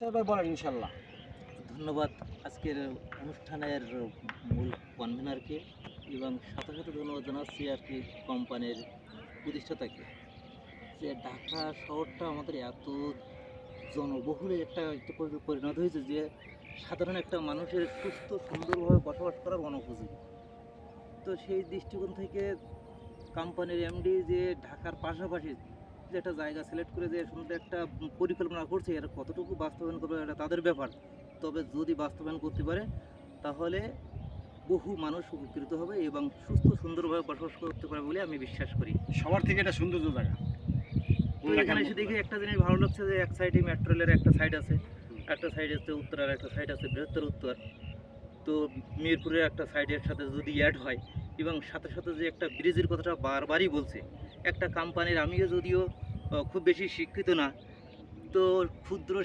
এবার বলেন ইনশাল্লাহ। ধন্যবাদ আজকের অনুষ্ঠানের মূল কনভেনারকে এবং সাথে সাথে ধন্যবাদ জানাচ্ছি আর কি কোম্পানির প্রতিষ্ঠাতাকে, যে ঢাকা শহরটা আমাদের এত জনবহুল একটা একটা পরিণত হয়েছে যে সাধারণ একটা মানুষের সুস্থ সুন্দরভাবে বসবাস করার অনুপযোগী। তো সেই দৃষ্টিকোণ থেকে কোম্পানির এমডি যে ঢাকার পাশাপাশি যে একটা জায়গা সিলেক্ট করে যে সুন্দর একটা পরিকল্পনা করছে, এটা কতটুকু বাস্তবায়ন করবে এটা তাদের ব্যাপার। তবে যদি বাস্তবায়ন করতে পারে তাহলে বহু মানুষ উপকৃত হবে এবং সুস্থ সুন্দরভাবে বসবাস করতে পারবে বলে আমি বিশ্বাস করি। সবার থেকে এটা সৌন্দর্য জায়গা। তো এখানে এসে দেখে একটা জিনিস ভালো লাগছে যে এক সাইডে মেট্রো রেলের একটা সাইড আছে, একটা সাইড আছে উত্তর, আর একটা সাইড আছে বৃহত্তর উত্তর। তো মিরপুরের একটা সাইডের সাথে যদি অ্যাড হয় এবং সাথে সাথে যে একটা ব্রিজের কথাটা বারবারই বলছে, একটা কোম্পানির, আমিও যদিও খুব বেশি শিক্ষিত না, তো ক্ষুদ্র